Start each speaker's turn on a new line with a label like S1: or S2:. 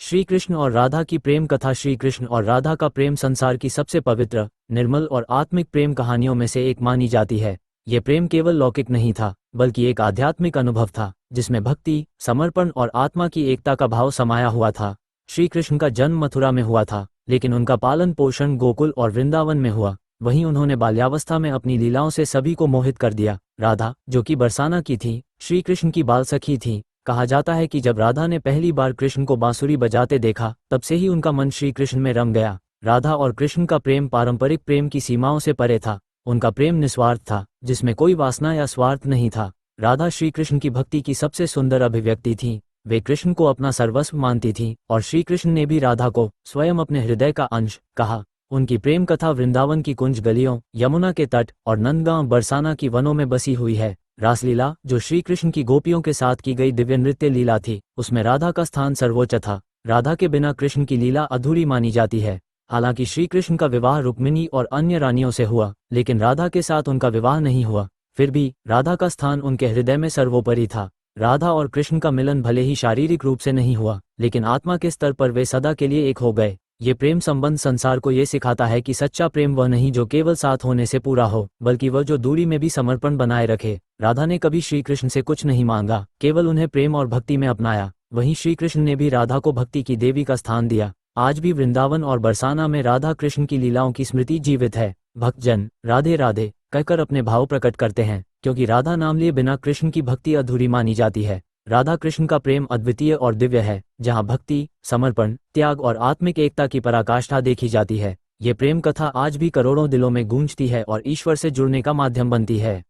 S1: श्री कृष्ण और राधा की प्रेम कथा। श्री कृष्ण और राधा का प्रेम संसार की सबसे पवित्र, निर्मल और आत्मिक प्रेम कहानियों में से एक मानी जाती है। ये प्रेम केवल लौकिक नहीं था, बल्कि एक आध्यात्मिक अनुभव था, जिसमें भक्ति, समर्पण और आत्मा की एकता का भाव समाया हुआ था। श्री कृष्ण का जन्म मथुरा में हुआ था, लेकिन उनका पालन पोषण गोकुल और वृंदावन में हुआ। वहीं उन्होंने बाल्यावस्था में अपनी लीलाओं से सभी को मोहित कर दिया। राधा, जो कि बरसाना की थी, श्री कृष्ण की बाल सखी थी। कहा जाता है कि जब राधा ने पहली बार कृष्ण को बांसुरी बजाते देखा, तब से ही उनका मन श्री कृष्ण में रम गया। राधा और कृष्ण का प्रेम पारंपरिक प्रेम की सीमाओं से परे था। उनका प्रेम निस्वार्थ था, जिसमें कोई वासना या स्वार्थ नहीं था। राधा श्री कृष्ण की भक्ति की सबसे सुंदर अभिव्यक्ति थी। वे कृष्ण को अपना सर्वस्व मानती थीं, और श्री कृष्ण ने भी राधा को स्वयं अपने हृदय का अंश कहा। उनकी प्रेम कथा वृंदावन की कुंज गलियों, यमुना के तट और नंदगांव बरसाना की वनों में बसी हुई है। रासलीला, जो श्री कृष्ण की गोपियों के साथ की गई दिव्य नृत्य लीला थी, उसमें राधा का स्थान सर्वोच्च था। राधा के बिना कृष्ण की लीला अधूरी मानी जाती है। हालांकि श्री कृष्ण का विवाह रुक्मिणी और अन्य रानियों से हुआ, लेकिन राधा के साथ उनका विवाह नहीं हुआ। फिर भी राधा का स्थान उनके हृदय में सर्वोपरि था। राधा और कृष्ण का मिलन भले ही शारीरिक रूप से नहीं हुआ, लेकिन आत्मा के स्तर पर वे सदा के लिए एक हो गए। ये प्रेम संबंध संसार को ये सिखाता है कि सच्चा प्रेम वह नहीं जो केवल साथ होने से पूरा हो, बल्कि वह जो दूरी में भी समर्पण बनाए रखे। राधा ने कभी श्री कृष्ण से कुछ नहीं मांगा, केवल उन्हें प्रेम और भक्ति में अपनाया। वहीं श्री कृष्ण ने भी राधा को भक्ति की देवी का स्थान दिया। आज भी वृंदावन और बरसाना में राधा कृष्ण की लीलाओं की स्मृति जीवित है। भक्तजन राधे राधे कहकर अपने भाव प्रकट करते हैं, क्योंकि राधा नाम लिए बिना कृष्ण की भक्ति अधूरी मानी जाती है। राधा कृष्ण का प्रेम अद्वितीय और दिव्य है, जहाँ भक्ति, समर्पण, त्याग और आत्मिक एकता की पराकाष्ठा देखी जाती है। ये प्रेम कथा आज भी करोड़ों दिलों में गूंजती है और ईश्वर से जुड़ने का माध्यम बनती है।